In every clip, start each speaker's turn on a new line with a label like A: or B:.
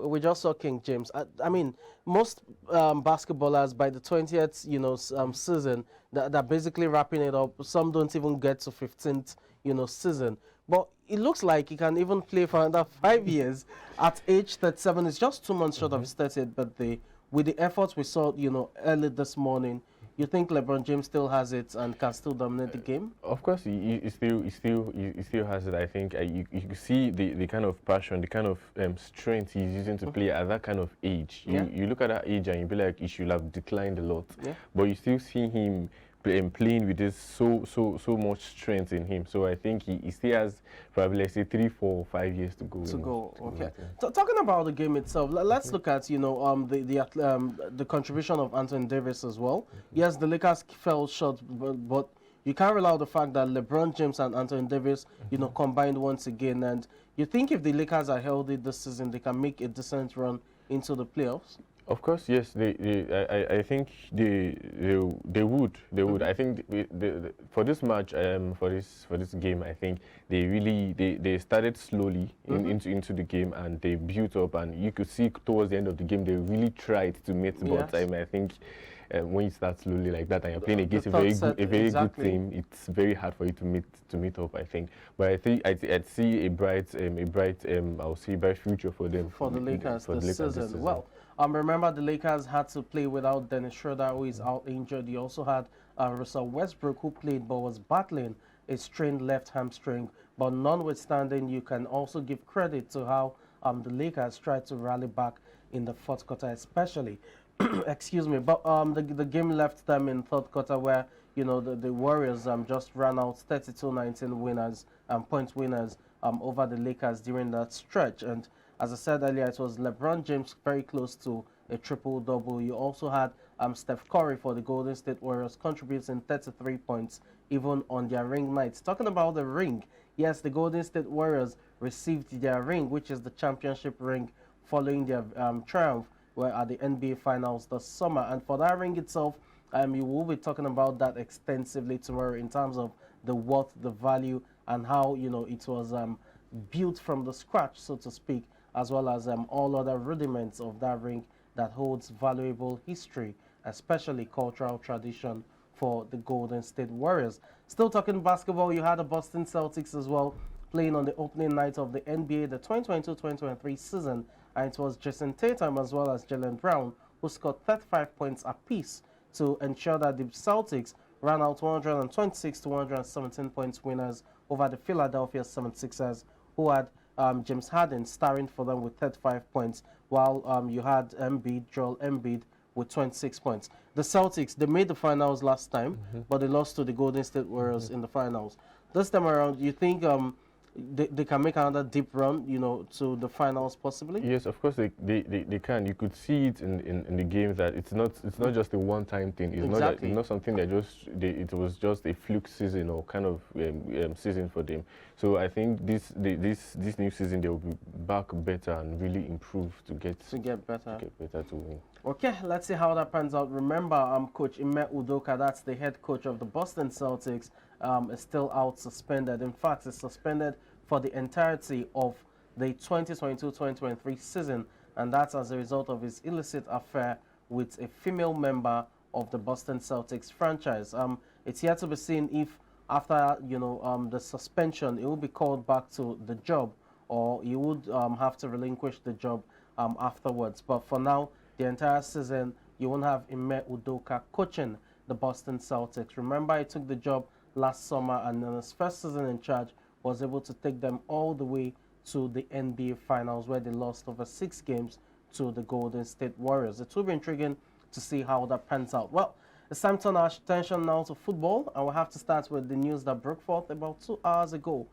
A: We just saw King James. I mean, most basketballers by the 20th, season, they're basically wrapping it up. Some don't even get to 15th, season. But it looks like he can even play for another 5 years at age 37. It's just 2 months short of his 30th birthday. With the efforts we saw, early this morning, you think LeBron James still has it and can still dominate the game?
B: Of course, he still has it. I think you see the kind of passion, the kind of strength he's using to play at that kind of age. You look at that age and you be like, he should have declined a lot. Yeah. But you still see him playing with this so much strength in him. So I think he still has probably, let's say, 3, 4, 5 years to go.
A: Okay. So talking about the game itself, let's look at the contribution of Anthony Davis as well. Yes, the Lakers fell short, but you can't rely on the fact that LeBron James and Anthony Davis, combined once again. And you think if the Lakers are healthy this season, they can make a decent run into the playoffs?
B: Of course, yes. I think they would. I think for this match, for this game, I think they started slowly into the game and they built up, and you could see towards the end of the game they really tried to meet. But I think when you start slowly like that and you're playing against a very good team, it's very hard for you to meet up. I think, but I think I'd see a bright future for them
A: for the Lakers this season. Well. Remember, the Lakers had to play without Dennis Schroeder, who is out injured. You also had Russell Westbrook, who played but was battling a strained left hamstring. But notwithstanding, you can also give credit to how the Lakers tried to rally back in the fourth quarter, especially. Excuse me. But the game left them in third quarter where, the Warriors just ran out 32-19 winners, points winners over the Lakers during that stretch. And as I said earlier, it was LeBron James very close to a triple-double. You also had Steph Curry for the Golden State Warriors contributing 33 points even on their ring nights. Talking about the ring, yes, the Golden State Warriors received their ring, which is the championship ring following their triumph at the NBA Finals this summer. And for that ring itself, you will be talking about that extensively tomorrow in terms of the worth, the value, and how, it was built from the scratch, so to speak, as well as all other rudiments of that ring that holds valuable history, especially cultural tradition for the Golden State Warriors. Still talking basketball, you had the Boston Celtics as well playing on the opening night of the NBA, the 2022-2023 season, and it was Jason Taytum as well as Jaylen Brown who scored 35 points apiece to ensure that the Celtics ran out 126 to 117 points winners over the Philadelphia 76ers, who had James Harden starring for them with 35 points, while you had Joel Embiid with 26 points. The Celtics, they made the finals last time, but they lost to the Golden State Warriors in the finals. This time around, you think they can make another deep run, to the finals possibly?
B: Yes, of course they can. You could see it in the game that it's not just a one-time thing. It's not something that it was just a fluke season or kind of season for them. So I think this new season they will be back better and really improve to get better to win.
A: Okay, let's see how that pans out. Remember, Coach Ime Udoka, that's the head coach of the Boston Celtics, is still out suspended. In fact, is suspended for the entirety of the 2022-2023 season, and that's as a result of his illicit affair with a female member of the Boston Celtics franchise. It's yet to be seen if after the suspension, he will be called back to the job, or he would have to relinquish the job afterwards. But for now, the entire season, you won't have Ime Udoka coaching the Boston Celtics. Remember, he took the job last summer, and in his first season in charge, was able to take them all the way to the NBA Finals, where they lost over 6 games to the Golden State Warriors. It will be intriguing to see how that pans out. Well, it's time to turn our attention now to football, and we'll have to start with the news that broke forth about 2 hours ago.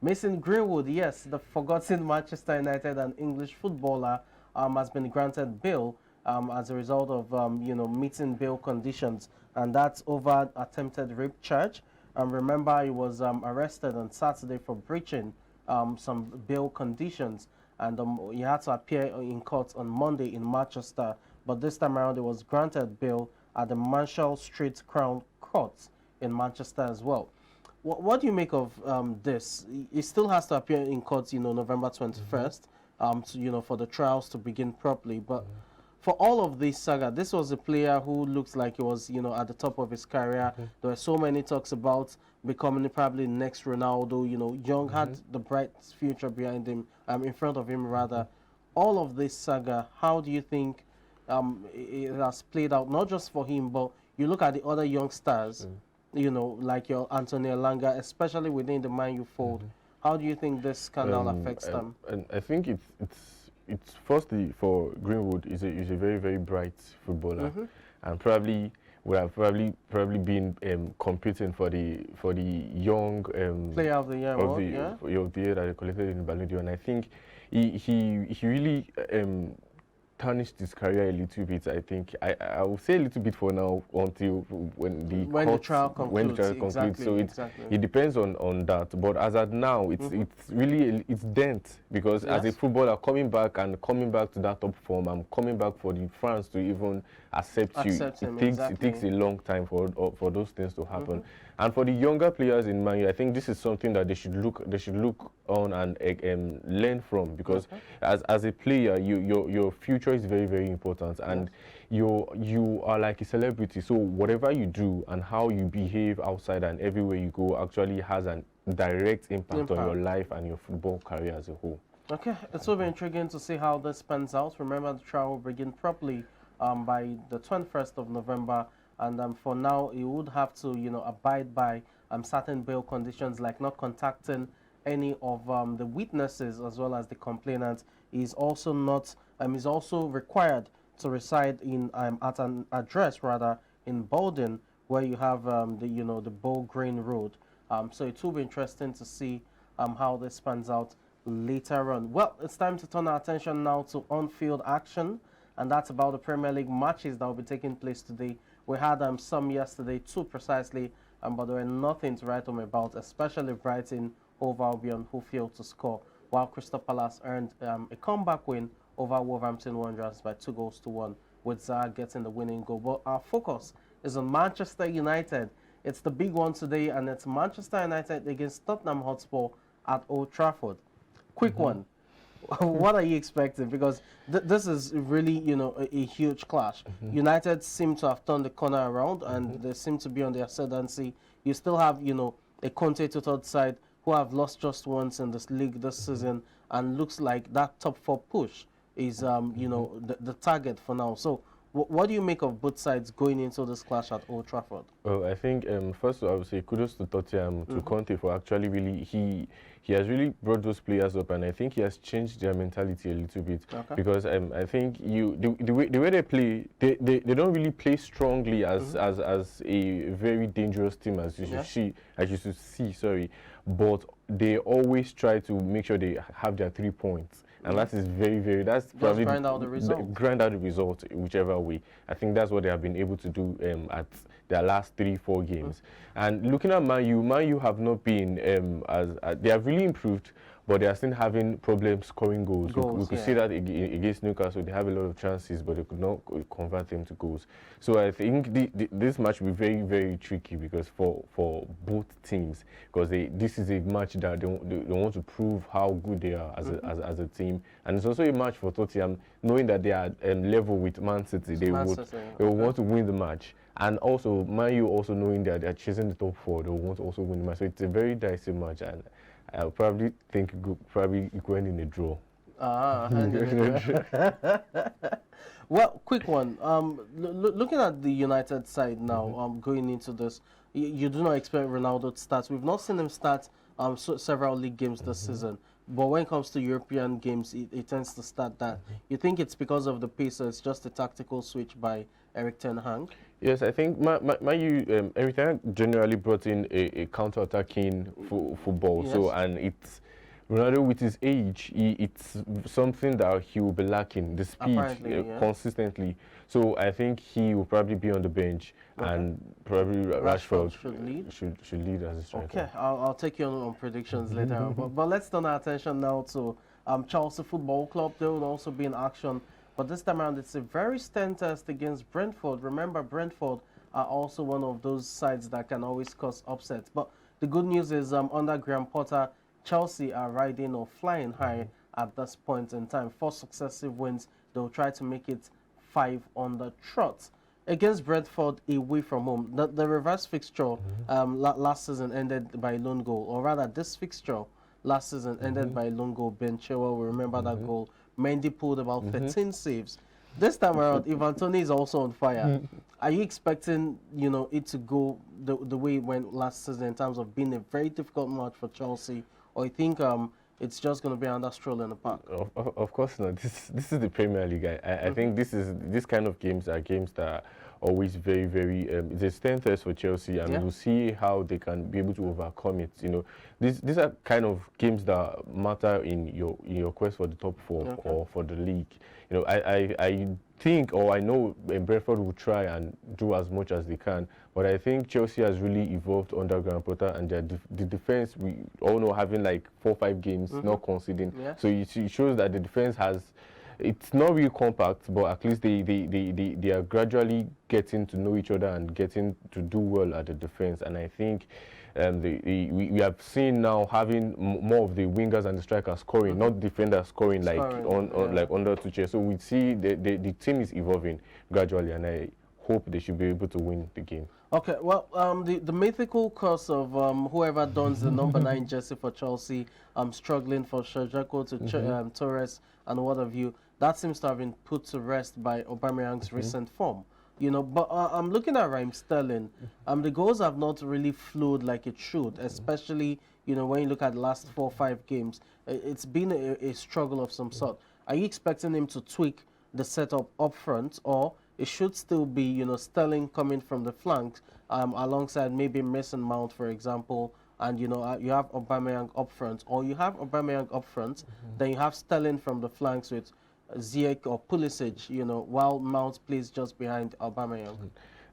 A: Mason Greenwood, yes, the forgotten Manchester United and English footballer, has been granted bail as a result of meeting bail conditions, and that's over attempted rape charge. Remember, he was arrested on Saturday for breaching some bail conditions, and he had to appear in court on Monday in Manchester, but this time around he was granted bail at the Marshall Street Crown Court in Manchester as well. What do you make of this? He still has to appear in court, November 21st, for the trials to begin properly. But for all of this saga, this was a player who looks like he was, at the top of his career. There were so many talks about becoming probably the next Ronaldo. Young had the bright future behind him, in front of him rather. All of this saga, how do you think it has played out? Not just for him, but you look at the other young stars, like your Anthony Elanga, especially within the Man U fold. How do you think this scandal affects them?
B: And I think it's firstly for Greenwood is a very very bright footballer, and probably would have probably been competing for the young
A: Player of the year
B: of the year that they collected in Ballon d'Or. And I think he really tarnished his career a little bit. I think I will say a little bit for now until when the
A: trial concludes. Exactly,
B: so it depends on that. But as at now, it's really it's dent because as a footballer coming back to that top form, I'm coming back for the France to even accept you. It takes a long time for those things to happen. And for the younger players in Man U, I think this is something that they should look on and learn from, because as a player, your future is very very important, and you are like a celebrity. So whatever you do and how you behave outside and everywhere you go actually has a direct impact on your life and your football career as a whole.
A: Okay, it will be intriguing to see how this pans out. Remember, the trial will begin properly by the 21st of November. And for now, he would have to, abide by certain bail conditions, like not contacting any of the witnesses as well as the complainant. He's also not. He's also required to reside in at an address rather in Bolden, where you have the Bow Green Road. So it will be interesting to see how this pans out later on. Well, it's time to turn our attention now to on-field action, and that's about the Premier League matches that will be taking place today. We had some yesterday, 2 precisely, but there were nothing to write home about, especially Brighton over Albion, who failed to score, while Crystal Palace earned a comeback win over Wolverhampton Wanderers by 2-1, with Zaha getting the winning goal. But our focus is on Manchester United. It's the big one today, and it's Manchester United against Tottenham Hotspur at Old Trafford. Quick one. What are you expecting? Because this is really, a huge clash. United seem to have turned the corner around, and they seem to be on the ascendancy. You still have, a Conte tutored side who have lost just once in this league this season, and looks like that top 4 push is, the target for now. So, what do you make of both sides going into this clash at Old Trafford?
B: Well, I think first I would say kudos to Tottenham, to Conte, for actually really he has really brought those players up, and I think he has changed their mentality a little bit. Because I think the way they play, they don't really play strongly as a very dangerous team as you should see. Sorry, but they always try to make sure they have their 3 points. And that is that's probably
A: grind out the result.
B: Grind out the result whichever way. I think that's what they have been able to do at their last 3-4 games. And looking at Man U have not been they have really improved, but they are still having problems scoring goals. We could see that against Newcastle. They have a lot of chances, but they could not convert them to goals. So I think this match will be very, very tricky, because for both teams, because this is a match that they want to prove how good they are as a team. And it's also a match for Tottenham, knowing that they are level with Man City. They will want to win the match. And also, Man U also knowing that they are chasing the top 4, they will want to also win the match. So it's a very dicey match, and I'll probably think probably equal in a draw.
A: Well, quick one. Looking at the United side now, going into this, you do not expect Ronaldo to start. We've not seen him start several league games this season. But when it comes to European games, it tends to start that. You think it's because of the pace, or it's just a tactical switch by Erik ten Hag?
B: Yes, I think Erik ten Hag generally brought in a counter-attacking football. Yes. So, and it's Ronaldo, with his age, it's something that he will be lacking, the speed consistently. So I think he will probably be on the bench, and probably Rashford should lead as a striker.
A: Okay, I'll take you on predictions later on. But let's turn our attention now to Chelsea Football Club. They will also be in action, but this time around it's a very stern test against Brentford. Remember, Brentford are also one of those sides that can always cause upsets. But the good news is under Graham Potter, Chelsea are riding or flying high at this point in time. 4 successive wins. They'll try to make it 5 on the trot. Against Brentford away from home, the reverse fixture last season ended by a lone goal, or rather this fixture last season ended by a lone goal. Ben Chilwell, we remember that goal. Mendy pulled about 13 saves. This time around, Ivan Toney is also on fire. Are you expecting, it to go the way it went last season in terms of being a very difficult match for Chelsea, or you think it's just going to be another stroll in the park?
B: Of course not. This is the Premier League. I think this kind of games are games that are always very, very. It's a strength test for Chelsea, and we'll see how they can be able to overcome it. These are kind of games that matter in your quest for the top 4 or for the league. I think, or I know Brentford will try and do as much as they can, but I think Chelsea has really evolved under Graham Potter, and the defense, we all know, having like 4 or 5 games not conceding. So it shows that the defense it's not really compact, but at least they are gradually getting to know each other and getting to do well at the defense. And I think we have seen now having more of the wingers and the strikers scoring, not defenders scoring like under Tuchel. So we see the team is evolving gradually, and I hope they should be able to win the game.
A: Okay, well, the mythical curse of whoever dons the number 9 jersey for Chelsea, struggling for Shajako to Torres and what have you, that seems to have been put to rest by Aubameyang's recent form. But I'm looking at Raheem Sterling. The goals have not really flowed like it should, especially, when you look at the last 4 or 5 games. It's been a struggle of some sort. Are you expecting him to tweak the setup up front, or it should still be, Sterling coming from the flanks alongside maybe Mason Mount, for example, and, you have Aubameyang up front, or you have Aubameyang up front, then you have Sterling from the flanks with Ziyech or Pulisic, while Mount plays just behind Aubameyang.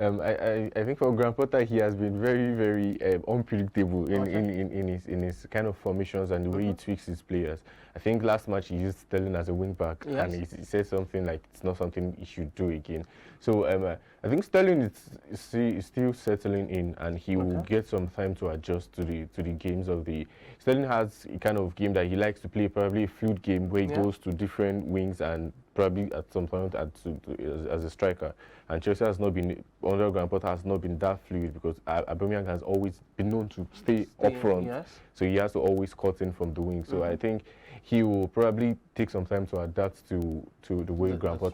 B: I think for Graham Potter, he has been very, very unpredictable in his kind of formations and the way he tweaks his players. I think last match he used Sterling as a wing back, and he said something like it's not something he should do again. So I think Sterling is still settling in, and he will get some time to adjust to the games of the. Sterling has a kind of game that he likes to play, probably a fluid game where he goes to different wings and probably at some point as a striker. And Chelsea has not been, under Graham Potter, has not been that fluid because Aubameyang has always been known to stay up front. So he has to always cut in from the wing. So I think he will probably take some time to adapt to the way Graham Potter